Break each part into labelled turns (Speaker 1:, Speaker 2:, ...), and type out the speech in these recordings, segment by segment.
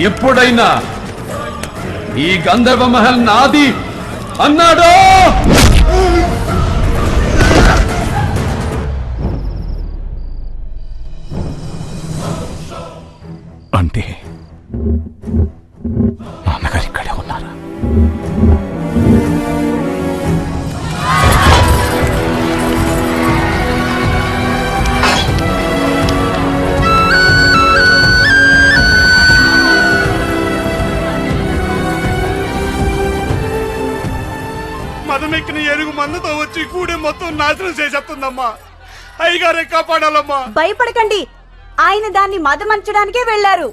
Speaker 1: ఎప్పుడైనా ఈ గంధర్వ మహల్ నాది అన్నాడో
Speaker 2: అంటే నాన్నగారు ఇక్కడే ఉన్నారా?
Speaker 3: మదమెక్కిన ఏనుగు మందుతో వచ్చి కూడే మొత్తం నాశనం చేసేస్తుందమ్మా. అయ్యగారే కాపాడాలమ్మా.
Speaker 4: భయపడకండి, ఆయన దాన్ని మదమంచడానికే వెళ్లారు.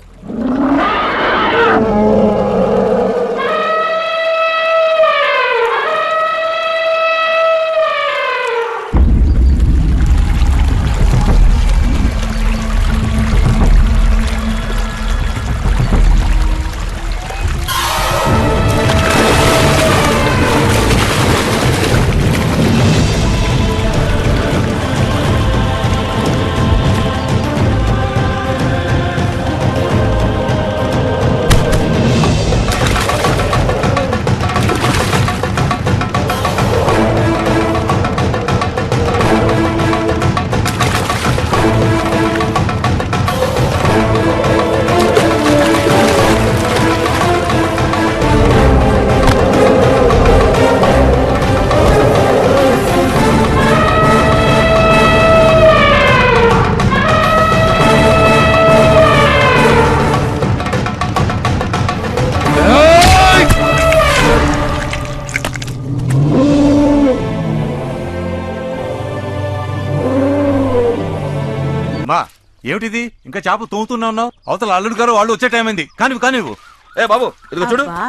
Speaker 5: ఏమిటిది ఇంకా చేప తోముతూనే ఉన్నావు? అవతల అల్లుడు గారు వాళ్ళు వచ్చే టైం అయింది. కానివ్వు.
Speaker 6: ఏ బాబు ఇదిగో చూడు.
Speaker 7: అబ్బా,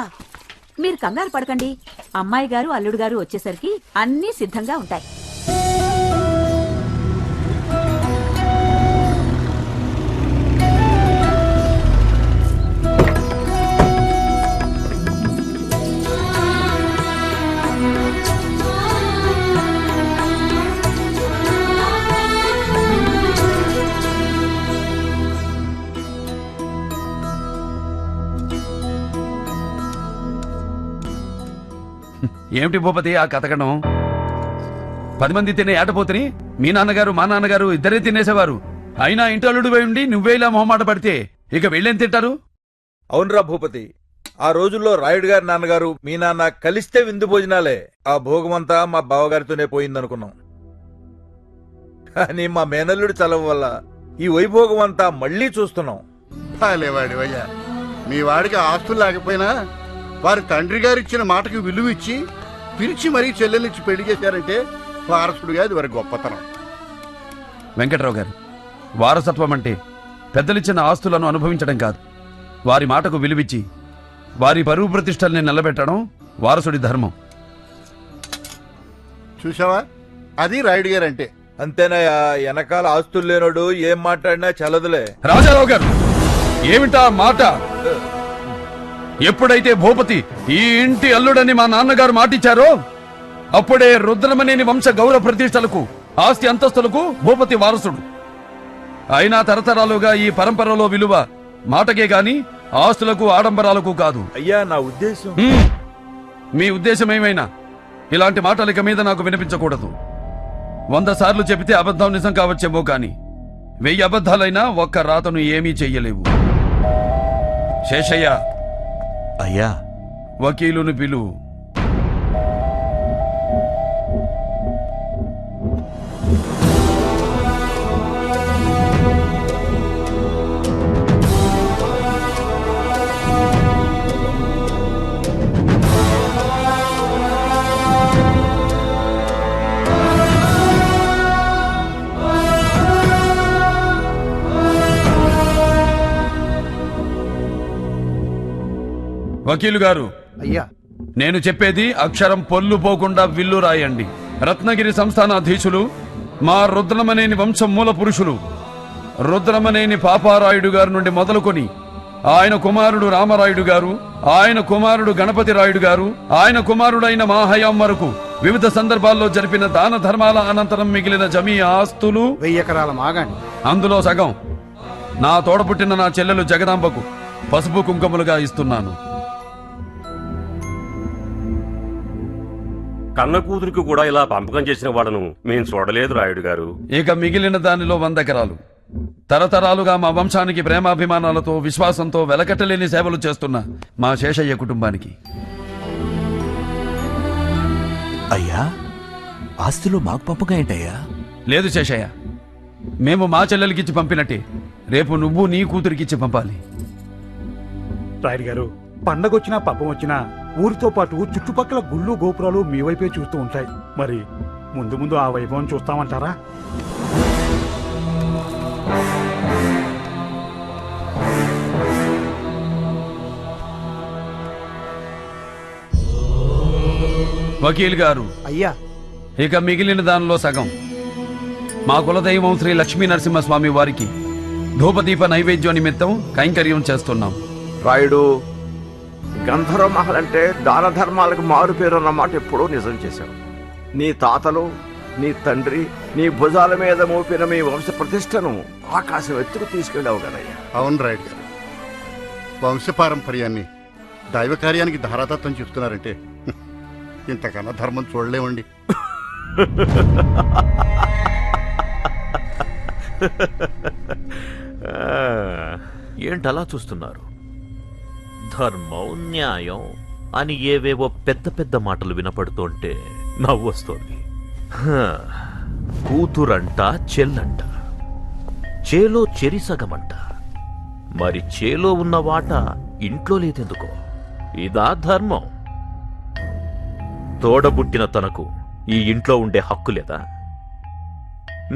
Speaker 7: మీరు కంగారు పడకండి. అమ్మాయి గారు అల్లుడు గారు వచ్చేసరికి అన్నీ సిద్ధంగా ఉంటాయి.
Speaker 1: ఏమిటి భూపతి ఆ కథకడం? 10 మంది తినే ఏటపోతుని మీ నాన్నగారు మా నాన్నగారు ఇద్దరే తినేసేవారు. అయినా ఇంటల్లుడు పోయి ఉండి నువ్వే ఇలా మొహమాట పడితే ఇక వీళ్ళేం తింటారు?
Speaker 6: అవునరా భూపతి, ఆ రోజుల్లో రాయుడు గారి నాన్నగారు మీ నాన్న కలిస్తే విందు భోజనాలే. ఆ భోగమంతా మా బావగారితోనే పోయిందనుకున్నాం. కానీ మా మేనల్లుడి చలవ వల్ల ఈ వైభోగం అంతా మళ్లీ చూస్తున్నాం.
Speaker 3: లేవాడి అయ్యా, మీ వాడికి ఆస్తులు లేకపోయినా వారి తండ్రి గారు ఇచ్చిన మాటకి విలువ ఇచ్చి పిలిచి మరీ చెల్లెలిచ్చి పెళ్లి చేశారంటే వారసుడుగా అది వారి గొప్పతనం.
Speaker 1: వెంకట్రావు గారు, వారసత్వం అంటే పెద్దలిచ్చిన ఆస్తులను అనుభవించడం కాదు, వారి మాటకు విలువిచ్చి వారి పరువు ప్రతిష్టల్ని నిలబెట్టడం వారసుడి ధర్మం.
Speaker 3: చూసావా, అది రాయుడు గారు అంటే.
Speaker 6: అంతేనయ్యా, వెనకాల ఆస్తులు లేనోడు ఏం మాట్లాడినా చలదులే.
Speaker 1: రాజారావు గారు, ఏమిటా మాట? ఎప్పుడైతే భూపతి ఈ ఇంటి అల్లుడని మా నాన్నగారు మాటిచ్చారో అప్పుడే రుద్రమనేని వంశ గౌరవ ప్రతిష్టలకు ఆస్తి అంతస్తులకు భూపతి వారసుడు. అయినా తరతరాలుగా ఈ పరంపరలో విలువ మాటకే గాని ఆస్తులకు ఆడంబరాలకు కాదు.
Speaker 6: అయ్యా నా ఉద్దేశం.
Speaker 1: మీ ఉద్దేశం ఏమైనా ఇలాంటి మాటలు ఇక మీద నాకు వినిపించకూడదు. 100 సార్లు చెబితే అబద్ధం నిజం కావచ్చేమో కాని 1000 అబద్ధాలైనా ఒక్క రాతను ఏమీ చెయ్యలేవు. శేషయ్య,
Speaker 5: అయ్యా
Speaker 1: వకీలును పిలు. వకీలు గారు,
Speaker 3: అయ్యా,
Speaker 1: నేను చెప్పేది అక్షరం పొల్లు పోకుండా విల్లు రాయండి. రత్నగిరి సంస్థానాధీశులు మా రుద్రమనేని వంశం మూల పురుషులు రుద్రమనేని పాపారాయుడు గారి నుండి మొదలుకొని ఆయన కుమారుడు రామరాయుడు గారు, ఆయన కుమారుడు గణపతి రాయుడు గారు, ఆయన కుమారుడైన మా హయాం వరకు వివిధ సందర్భాల్లో జరిపిన దాన ధర్మాల అనంతరం మిగిలిన జమీ ఆస్తులు
Speaker 3: 1000 ఎకరాల మాగాణి.
Speaker 1: అందులో సగం నా తోడపుట్టిన నా చెల్లెలు జగదాంబకు పసుపు కుంకుమలుగా ఇస్తున్నాను.
Speaker 8: కన్న కూతురికి కూడా ఇలా పంపకం చేసిన వాడను మేము చూడలేదు రాయుడు గారు.
Speaker 1: ఇక మిగిలిన దానిలో 100 ఎకరాలు తరతరాలుగా మా వంశానికి ప్రేమాభిమానాలతో విశ్వాసంతో వెలకట్టలేని సేవలు చేస్తున్న మా శేషయ్య కుటుంబానికి.
Speaker 2: అయ్యా, ఆస్తిలో మాకు పంపగా ఏంటయ్యా?
Speaker 1: లేదు శేషయ్య, మేము మా చెల్లెలకిచ్చి పంపినట్టే రేపు నువ్వు నీ కూతురికిచ్చి పంపాలి.
Speaker 9: రాయుడు గారు, పండగొచ్చినా పబ్బం వచ్చినా ఊరితో పాటు చుట్టుపక్కల గుళ్ళు గోపురాలు మీ వైపే చూస్తూ ఉంటాయి. మరి ముందు ముందు ఆ వైభవం చూస్తామంటారా?
Speaker 1: వకీల్ గారు,
Speaker 3: అయ్యా,
Speaker 1: ఇక మిగిలిన దానిలో సగం మా కులదైవం శ్రీ లక్ష్మీ నరసింహస్వామి వారికి ధూపదీప నైవేద్యం నిమిత్తం కైంకర్యం చేస్తున్నాం.
Speaker 10: రాయుడు, గంధర్వ మహల్ అంటే దాన ధర్మాలకు మారు పేరు అన్నమాట ఎప్పుడూ నిజం చేశావు. నీ తాతలు, నీ తండ్రి నీ భుజాల మీద మోపిన మీ వంశ ప్రతిష్టను ఆకాశం ఎత్తుకు తీసుకెళ్ళావు కదయ్యా.
Speaker 3: అవును రాయుడు గారు, వంశపారంపర్యాన్ని దైవ కార్యానికి ధారాతత్వం చెప్తున్నారంటే ఇంతకన్నా ధర్మం చూడలేమండి.
Speaker 11: ఏంటలా చూస్తున్నారు? ధర్మం, న్యాయం అని ఏవేవో పెద్ద పెద్ద మాటలు వినపడుతుంటే నవ్వొస్తోంది. కూతురంట, చెల్లంట, చేలో చెరిసగమంట. మరి చేలో ఉన్న వాట ఇంట్లో లేదెందుకో? ఇదా ధర్మం? తోడబుట్టిన తనకు ఈ ఇంట్లో ఉండే హక్కు లేదా?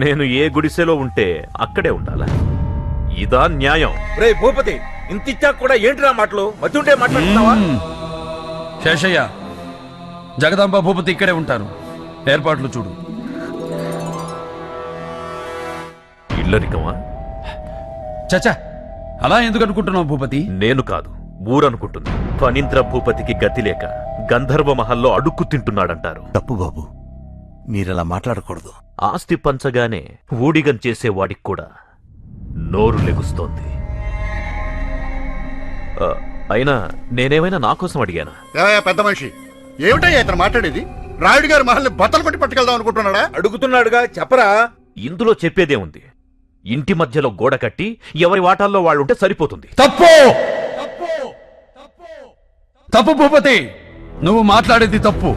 Speaker 11: నేను ఏ గుడిసెలో ఉంటే అక్కడే ఉండాలా? ఇదా న్యాయం?
Speaker 6: రే భూపతి, ఇంత ఇచ్చాక కూడా ఏంటిరా మాటలు? మతుంటే మాట్లాడుతున్నావా?
Speaker 1: శేషయ్య, జగదాంబ భూపతి ఇక్కడే ఉంటారు. ఏర్పాట్లు చూడు.
Speaker 11: ఇల్లరికమా?
Speaker 1: చచ్చా, అలా ఎందుకు అనుకుంటున్నావు భూపతి?
Speaker 11: నేను కాదు, ఊరనుకుంటుంది. ఫణీంద్ర భూపతికి గతి లేక గంధర్వ మహల్లో అడుక్కు తింటున్నాడంటారు.
Speaker 2: తప్పు బాబు, మీరలా మాట్లాడకూడదు.
Speaker 11: ఆస్తి పంచగానే ఊడిగం చేసేవాడికి కూడా నోరు లెగుస్తోంది. అయినా నేనేమైనా నా కోసం అడిగానా?
Speaker 3: ఏవయ్యా పెద్ద మనిషి, ఏమిటయ్యా ఇతను మాట్లాడేది? రాయుడు గారి మహల్ని బట్టలు కొట్టి పట్టుకెళ్దాం అనుకుంటున్నాడా?
Speaker 6: అడుగుతున్నాడుగా, చెప్పరా.
Speaker 11: ఇందులో చెప్పేదే ఉంది. ఇంటి మధ్యలో గోడ కట్టి ఎవరి వాటాల్లో వాళ్ళుంటే సరిపోతుంది.
Speaker 1: తప్పు తప్పు భూపతి, నువ్వు మాట్లాడేది తప్పు.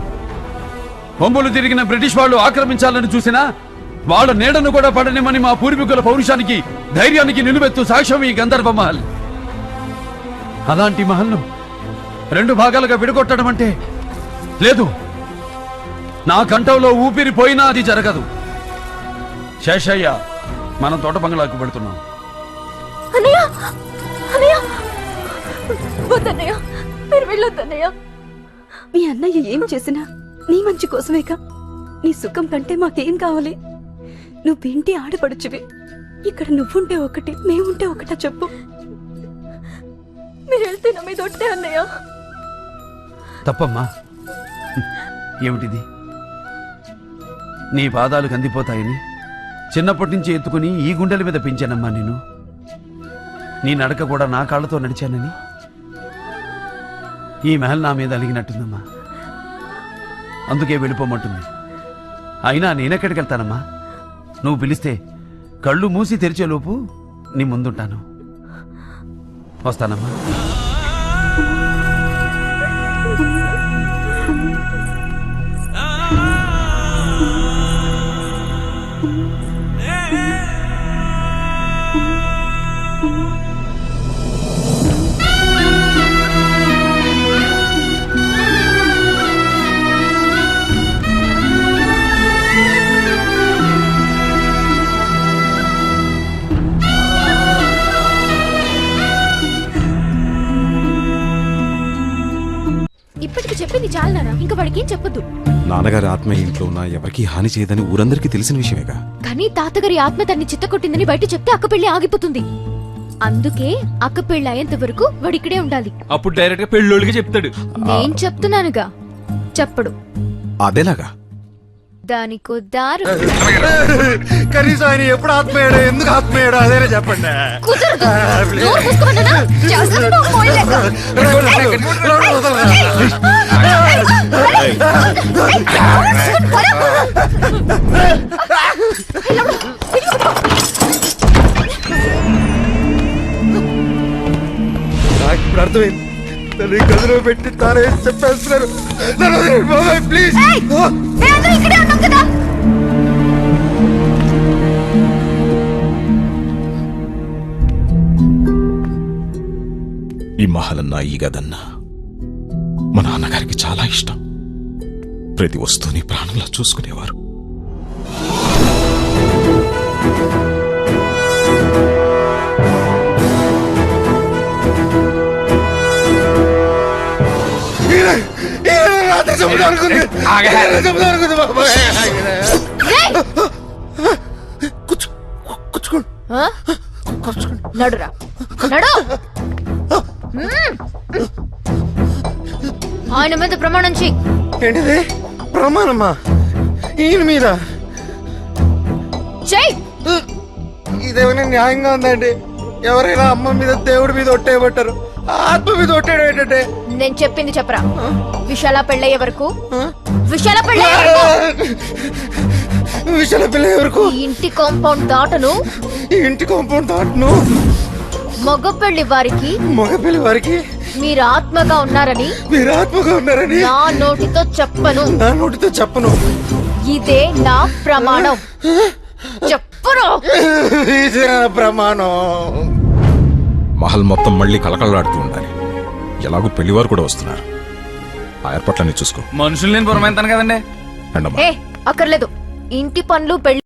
Speaker 1: బొమ్మలు తిరిగిన బ్రిటిష్ వాళ్ళు ఆక్రమించాలని చూసినా వాళ్ళ నీడను కూడా పడనిమని మా పూర్వీకుల పౌరుషానికి, ధైర్యానికి నిలువెత్తు సాక్ష్యం ఈ గంధర్వ మహల్. అలాంటి మహల్ను 2 భాగాలుగా విడగొట్టడం అంటే లేదు. నా కంఠంలో ఊపిరి పోయినా అది జరగదు. శేషయ్య, మనం తోట బంగ్లాకు పెడుతున్నాం.
Speaker 4: అన్నయ్య, అన్నయ్య, వద్దన్నయ్య, మీరు వెళ్ళొద్దన్నయ్య. మీ అన్నయ్య ఏం చేసినా నీ మంచి కోసమేగా. నీ సుఖం కంటే మాకేం కావాలి? నువ్వేంటి ఆడపడుచువి. ఇక్కడ నువ్వుంటే ఒకటి, మేముంటే ఒకటా చెప్పు. మీరు వెళ్తే నా మీద ఒట్టే అన్నయ్య.
Speaker 1: తప్పమ్మా. ఏమిటిది? నీ పాదాలు కందిపోతాయని చిన్నప్పటి నుంచి ఎత్తుకుని ఈ గుండెల మీద పెంచానమ్మా నేను. నీ నడక కూడా నా కాళ్ళతో నడిచానని ఈ మహల్ నా మీద అలిగినట్టుందమ్మా. అందుకే వెళ్ళిపోమంటుంది. అయినా నేనెక్కడికి వెళ్తానమ్మా? నువ్వు పిలిస్తే కళ్ళు మూసి తెరిచేలోపు నీ ముందుంటాను. వస్తానమ్మా.
Speaker 4: ఇప్పటికి చెప్పింది చాలనా? ఇంకా వాడికి ఏం చెప్పొద్దు.
Speaker 5: నాన్నగారి ఆత్మ ఇంట్లో ఉన్న ఎవరికి హాని చేయదని ఊరందరికీ తెలిసిన విషయమేగా.
Speaker 4: కానీ తాతగారి ఆత్మ తన్ని చిత్తకొట్టిందని బయట చెప్తే అక్క పెళ్లి ఆగిపోతుంది. అందుకే అక్క పెళ్లి అయ్యేంత వరకు వాడు ఇక్కడే ఉండాలి.
Speaker 5: అప్పుడు డైరెక్ట్ గా పెళ్ళోళ్ళకి చెప్తాడు.
Speaker 4: నేను చెప్తున్నానుగా, చెప్పడు.
Speaker 5: అదేలాగా?
Speaker 4: దానికో దారు.
Speaker 6: కనీసం ఆయన ఎప్పుడు ఆత్మయ్యాడో, ఎందుకు ఆత్మయ్యాడో అదేనే చెప్పండి.
Speaker 4: కుదరదు. నోరు మూసుకోమన్నానా? చేస్తాను, మోయలేక.
Speaker 6: నాకు ఇప్పుడు అర్థమైంది. నన్ను ఈ గదిలో పెట్టి తానే చెప్పేస్తున్నారు. ప్లీజ్.
Speaker 4: ఇక్కడే ఉన్నాం కదా.
Speaker 5: ఈ మహలన్నా ఈ గదన్నా మా నాన్నగారికి చాలా ఇష్టం. ప్రతి వస్తువుని ప్రాణంలా చూసుకునేవారు.
Speaker 4: నడురా, నడు. ఆయన మీద ప్రమాణం చెయ్యి.
Speaker 6: ఏంటిది ప్రమాణమా? ఈయన మీద?
Speaker 4: చెయ్యి.
Speaker 6: ఇదేమైనా న్యాయంగా ఉందండి? ఎవరైనా అమ్మ మీద, దేవుడి మీద ఒట్టేయబట్టారు, ఆత్మ మీద ఒట్టేయడం ఏంటంటే?
Speaker 4: నేను చెప్పింది చెప్పరా. విశాల పెళ్ళయ్యే వరకు, విశాల పెళ్ళయ్యే వరకు,
Speaker 6: విశాల పెళ్ళయ్యే వరకు
Speaker 4: ఈ ఇంటి కాంపౌండ్ దాటను.
Speaker 6: ఈ ఇంటి కాంపౌండ్ దాటను.
Speaker 4: మగ పెళ్లి వారికి,
Speaker 6: మగ పెళ్లి వారికి
Speaker 4: మీరు ఆత్మగా ఉన్నారని,
Speaker 6: మీరు ఆత్మగా ఉన్నారని
Speaker 4: నా నోటితో చెప్పను.
Speaker 6: నా నోటితో చెప్పను.
Speaker 4: ఇదే నా ప్రమాణం. చెప్పరు.
Speaker 6: ఇదే నా ప్రమాణం.
Speaker 5: మహల్ మొత్తం మళ్ళీ కలకలలాడుతూ ఉండాలి. ఎలాగో పెళ్లివారు కూడా వస్తున్నారు. ఆ ఏర్పాట్లన్నీ చూసుకో.
Speaker 6: మనుషులు నేను పురమాయిస్తాను కదండి.
Speaker 5: రండమ్మా.
Speaker 4: ఏ అక్కర్లేదు. ఇంటి పనులు పెళ్లి